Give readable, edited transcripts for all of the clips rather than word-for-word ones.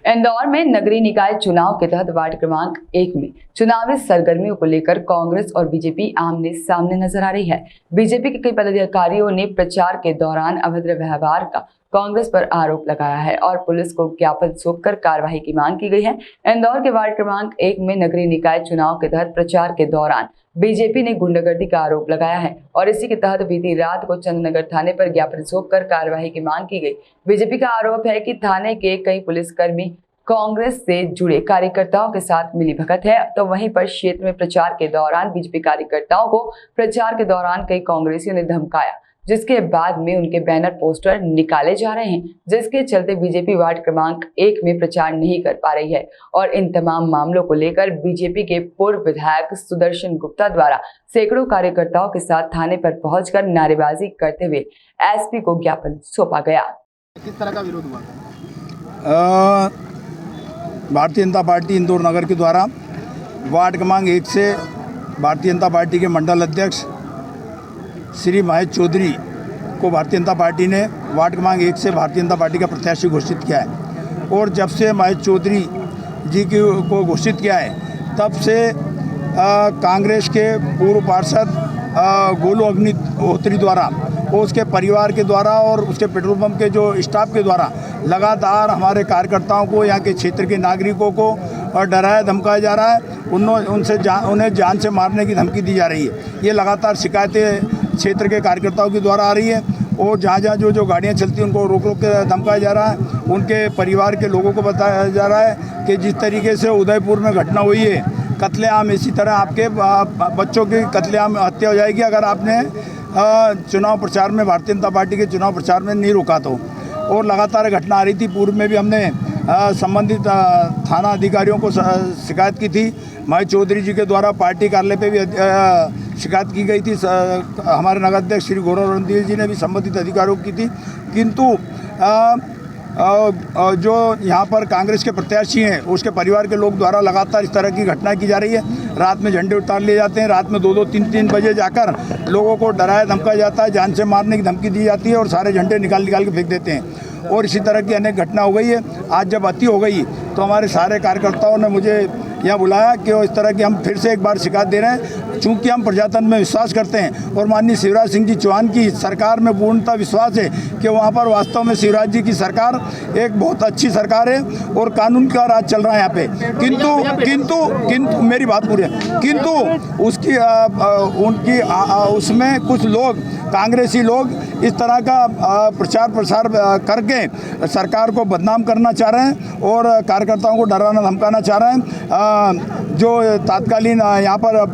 इंदौर में नगरीय निकाय चुनाव के तहत वार्ड क्रमांक 1 में चुनावी सरगर्मियों को लेकर कांग्रेस और बीजेपी आमने सामने नजर आ रही है। बीजेपी के कई पदाधिकारियों ने प्रचार के दौरान अभद्र व्यवहार का कांग्रेस पर आरोप लगाया है और पुलिस को ज्ञापन सौंपकर कार्रवाई की मांग की गई है। इंदौर के वार्ड क्रमांक 1 में नगरीय निकाय चुनाव के तहत प्रचार के दौरान बीजेपी ने गुंडागर्दी का आरोप लगाया है और इसी के तहत बीती रात को चंद्रनगर थाने पर ज्ञापन सौंपकर कार्रवाई की मांग की गई। बीजेपी का आरोप है कि थाने के कई पुलिसकर्मी कांग्रेस से जुड़े कार्यकर्ताओं के साथ मिलीभगत है, तो वहीं पर क्षेत्र में प्रचार के दौरान बीजेपी कार्यकर्ताओं को प्रचार के दौरान कई कांग्रेसियों ने धमकाया, जिसके बाद में उनके बैनर पोस्टर निकाले जा रहे हैं, जिसके चलते बीजेपी वार्ड क्रमांक 1 में प्रचार नहीं कर पा रही है। और इन तमाम मामलों को लेकर बीजेपी के पूर्व विधायक सुदर्शन गुप्ता द्वारा सैकड़ों कार्यकर्ताओं के साथ थाने पर पहुंचकर नारेबाजी करते हुए एसपी को ज्ञापन सौंपा गया। किस तरह का विरोध हुआ? भारतीय जनता पार्टी इंदौर नगर के द्वारा वार्ड क्रमांक 1 से भारतीय जनता पार्टी के मंडल अध्यक्ष श्री महेश चौधरी को भारतीय जनता पार्टी ने वार्ड क्रमांक 1 से भारतीय जनता पार्टी का प्रत्याशी घोषित किया है। और जब से महेश चौधरी जी को घोषित किया है तब से कांग्रेस के पूर्व पार्षद गोलू अग्निहोत्री द्वारा और उसके परिवार के द्वारा और उसके पेट्रोल पंप के जो स्टाफ के द्वारा लगातार हमारे कार्यकर्ताओं को, यहाँ के क्षेत्र के नागरिकों को और डराया धमकाया जा रहा है। उन्हें जान से मारने की धमकी दी जा रही है। ये लगातार शिकायतें क्षेत्र के कार्यकर्ताओं के द्वारा आ रही है और जहाँ जो गाड़ियाँ चलती हैं उनको रोक के धमकाया जा रहा है। उनके परिवार के लोगों को बताया जा रहा है कि जिस तरीके से उदयपुर में घटना हुई है कत्लेआम, इसी तरह आपके बच्चों की कत्लेआम हत्या हो जाएगी अगर आपने चुनाव प्रचार में, भारतीय जनता पार्टी के चुनाव प्रचार में नहीं रोका तो। और लगातार घटना आ रही थी। पूर्व में भी हमने संबंधित थाना अधिकारियों को शिकायत की थी। महेश चौधरी जी के द्वारा पार्टी कार्यालय पे भी शिकायत की गई थी। हमारे नगर अध्यक्ष श्री गौरव रणधीर जी ने भी संबंधित अधिकारियों की थी, किंतु जो यहाँ पर कांग्रेस के प्रत्याशी हैं उसके परिवार के लोग द्वारा लगातार इस तरह की घटनाएं की जा रही है। रात में झंडे उतार लिए जाते हैं, रात में 2-2, 3-3 बजे जाकर लोगों को डराया धमकाया जाता है, जान से मारने की धमकी दी जाती है और सारे झंडे निकाल के फेंक देते हैं। और इसी तरह की अनेक घटना हो गई है। आज जब अति हो गई तो हमारे सारे कार्यकर्ताओं ने मुझे यहाँ बुलाया कि इस तरह की हम फिर से एक बार शिकायत दे रहे हैं। चूँकि हम प्रजातंत्र में विश्वास करते हैं और माननीय शिवराज सिंह जी चौहान की सरकार में पूर्णतः विश्वास है कि वहाँ पर वास्तव में शिवराज जी की सरकार एक बहुत अच्छी सरकार है और कानून का राज चल रहा है यहाँ पे। किंतु मेरी बात पूरी है। किंतु उसकी उसमें कुछ लोग, कांग्रेसी लोग इस तरह का प्रचार प्रसार करके सरकार को बदनाम करना चाह रहे हैं और कार्यकर्ताओं को डराना धमकाना चाह रहे हैं। जो तात्कालीन यहाँ पर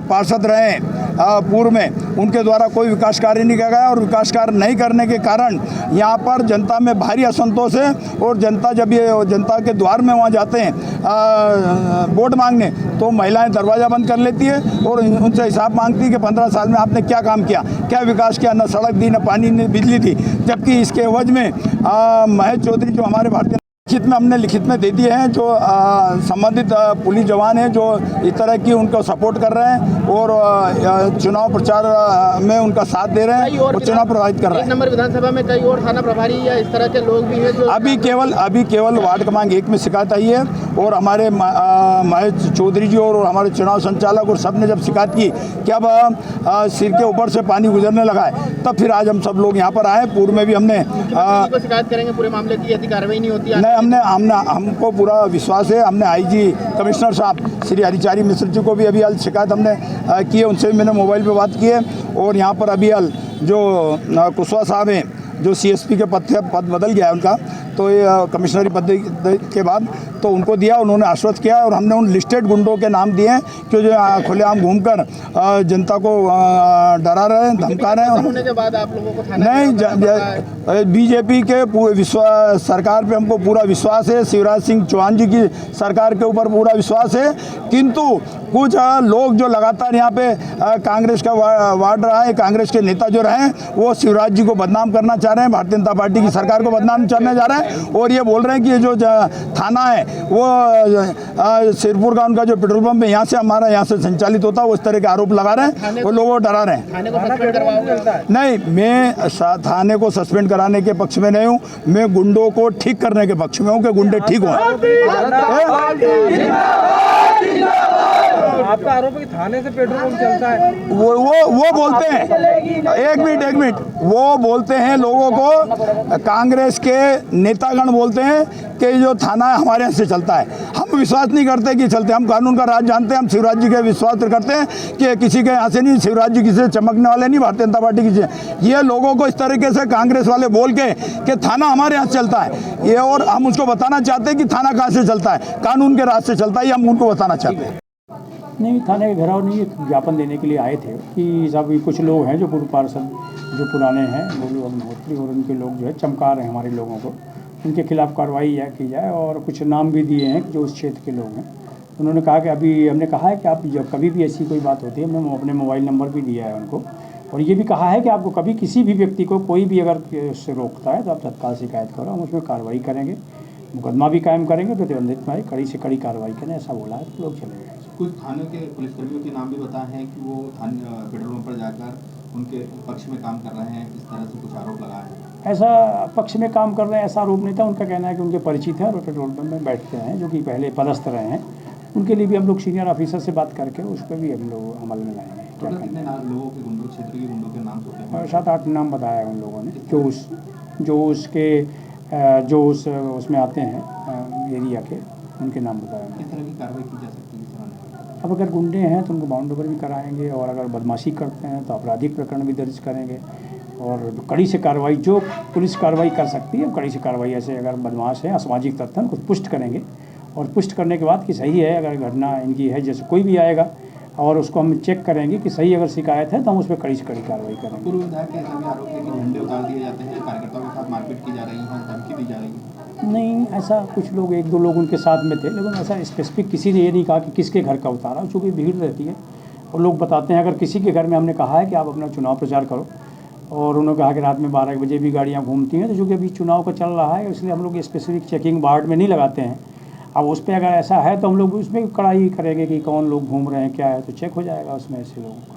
पार्षद रहे पूर्व में, उनके द्वारा कोई विकास कार्य नहीं किया गया और विकास कार्य नहीं करने के कारण यहाँ पर जनता में भारी असंतोष है। और जनता जब ये जनता के द्वार में वहाँ जाते हैं वोट मांगने तो महिलाएं दरवाज़ा बंद कर लेती है और उनसे हिसाब मांगती है कि 15 साल में आपने क्या काम किया, क्या विकास किया, न सड़क दी, न पानी, न बिजली थी। जबकि इसके एवज में महेश चौधरी जो हमारे भारतीय हमने लिखित में दे दिए हैं, जो संबंधित पुलिस जवान हैं जो इस तरह की उनको सपोर्ट कर रहे हैं और चुनाव प्रचार में उनका साथ दे रहे हैं और चुनाव प्रभावित कर रहे हैं। 1 नंबर विधानसभा में कई और थाना प्रभारी या इस तरह के लोग भी हैं जो अभी केवल वार्ड क्रमांक 1 में शिकायत आई है और हमारे महेश चौधरी जी और हमारे चुनाव संचालक और सब ने जब शिकायत की कि अब सिर के ऊपर से पानी गुजरने लगा है, तब फिर आज हम सब लोग यहाँ पर आए। पूर्व में भी हमने शिकायत करेंगे पूरे मामले की यदि कार्रवाई नहीं होती है। हमको पूरा विश्वास है। हमने आईजी कमिश्नर साहब श्री हरिचारी मिश्र जी को भी अभी हाल शिकायत हमने की है, उनसे भी मैंने मोबाइल पे बात की है। और यहाँ पर अभी हाल जो कुशवाहा साहब हैं, जो सीएसपी के पद बदल गया है उनका, तो ये कमिश्नरी पद के बाद तो उनको दिया, उन्होंने आश्वस्त किया और हमने उन लिस्टेड गुंडों के नाम दिए हैं कि जो खुलेआम घूमकर जनता को डरा रहे हैं, धमका रहे हैं। होने के बाद आप लोगों को नहीं, बीजेपी के सरकार पे हमको पूरा विश्वास है, शिवराज सिंह चौहान जी की सरकार के ऊपर पूरा विश्वास है। किंतु कुछ लोग जो लगातार यहाँ पे कांग्रेस का वार्ड रहा है, कांग्रेस के नेता जो रहे हैं, वो शिवराज जी को बदनाम करना चाह रहे हैं, भारतीय जनता पार्टी की सरकार को बदनाम करने जा रहे हैं और ये बोल रहे हैं कि ये जो थाना है वो सिरपुर का उनका जो पेट्रोल पंप है यहाँ से हमारा यहाँ से संचालित होता है, वो इस तरह के आरोप लगा रहे हैं, वो लोगों को डरा रहे हैं। थाने को सस्पेंड करवाओगे? नहीं, मैं थाने को सस्पेंड कराने के पक्ष में नहीं हूँ, मैं गुंडों को ठीक करने के पक्ष में हूँ कि गुंडे ठीक हों। आपका आरोप है कि थाने से पेट्रोल पंप चलता है। वो बोलते हैं, एक मिनट, वो बोलते हैं लोगों को, कांग्रेस के नेतागण बोलते हैं कि जो थाना है हमारे यहाँ से चलता है। हम विश्वास नहीं करते कि चलते, हम कानून का राज जानते हैं, हम शिवराज जी के विश्वास करते हैं कि किसी के यहाँ से नहीं, शिवराज जी किसी से चमकने वाले नहीं, भारतीय जनता पार्टी की। ये लोगों को इस तरीके से कांग्रेस वाले बोल के कि थाना हमारे यहाँ से चलता है, ये, और हम उसको बताना चाहते हैं कि थाना कहाँ से चलता है, कानून के राज से चलता है, ये हम उनको बताना चाहते हैं। नहीं, थाने के घेराव नहीं, एक ज्ञापन देने के लिए आए थे कि साहब कुछ लोग हैं जो पूर्व पार्षद जो पुराने हैं वो अग्निहोत्री और उनके लोग जो है चमका रहे हैं हमारे लोगों को, उनके खिलाफ़ कार्रवाई की जाए। और कुछ नाम भी दिए हैं जो उस क्षेत्र के लोग हैं। उन्होंने कहा कि अभी हमने कहा है कि आप जब कभी भी ऐसी कोई बात होती है, हमने अपने मोबाइल नंबर भी दिया है उनको, और ये भी कहा है कि आपको कभी किसी भी व्यक्ति को कोई भी अगर उससे रोकता है तो आप तत्काल शिकायत करो, हम उसमें कार्रवाई करेंगे, मुकदमा भी कायम करेंगे, प्रतिबंधित में कड़ी से कड़ी कार्रवाई करें, ऐसा बोला है तो लोग चले गए। कुछ थाने के पुलिसकर्मियों के नाम भी बताए हैं कि वो पेट्रोल पंप पर जाकर उनके पक्ष में काम कर रहे हैं, इस तरह से कुछ आरोप लगाए हैं। ऐसा पक्ष में काम कर रहे हैं ऐसा आरोप नहीं था, उनका कहना है कि उनके परिचित हैं और पेट्रोल पंप में बैठते हैं, जो कि पहले पदस्थ रहे हैं। उनके लिए भी हम लोग सीनियर ऑफिसर से बात करके उस पर भी हम लोग अमल में लाएंगे। तो कितने लोगों के गुंडों, क्षेत्र के गुंडों के नाम होते हैं? 7-8 नाम बताया है उन लोगों ने, जो उसमें आते हैं एरिया के, उनके नाम बताया। किस तरह की कार्रवाई की जा सकती है? अब अगर गुंडे हैं तो उनको बाउंड ओवर भी कराएंगे, और अगर बदमाशी करते हैं तो आपराधिक प्रकरण भी दर्ज करेंगे, और कड़ी से कार्रवाई जो पुलिस कार्रवाई कर सकती है कड़ी से कार्रवाई, ऐसे अगर बदमाश है असामाजिक तत्व उनको पुष्ट करेंगे, और पुष्ट करने के बाद कि सही है, अगर घटना इनकी है, जैसे कोई भी आएगा और उसको हम चेक करेंगे कि सही अगर शिकायत है तो हम उस पर कड़ी से कड़ी कार्रवाई करेंगे। पूर्व विधायक के ऐसा भी आरोप है कि झंडे उतार दिए जाते हैं, कार्यकर्ताओं के साथ मारपीट की जा रही है, धमकी दी जा रही है। नहीं, ऐसा कुछ लोग, 1-2 लोग उनके साथ में थे, लेकिन ऐसा स्पेसिफिक किसी ने ये नहीं कहा कि किसके घर का उतारा, चूँकि भीड़ रहती है और लोग बताते हैं। अगर किसी के घर में हमने कहा है कि आप अपना चुनाव प्रचार करो, और उन्होंने कहा कि रात में 12 बजे भी गाड़ियाँ घूमती हैं, तो चूँकि अभी चुनाव का चल रहा है इसलिए हम लोग स्पेसिफिक चेकिंग वार्ड में नहीं लगाते हैं। अब उस पर अगर ऐसा है तो हम लोग उसमें कड़ाई करेंगे कि कौन लोग घूम रहे हैं क्या है, तो चेक हो जाएगा उसमें ऐसे लोगों का।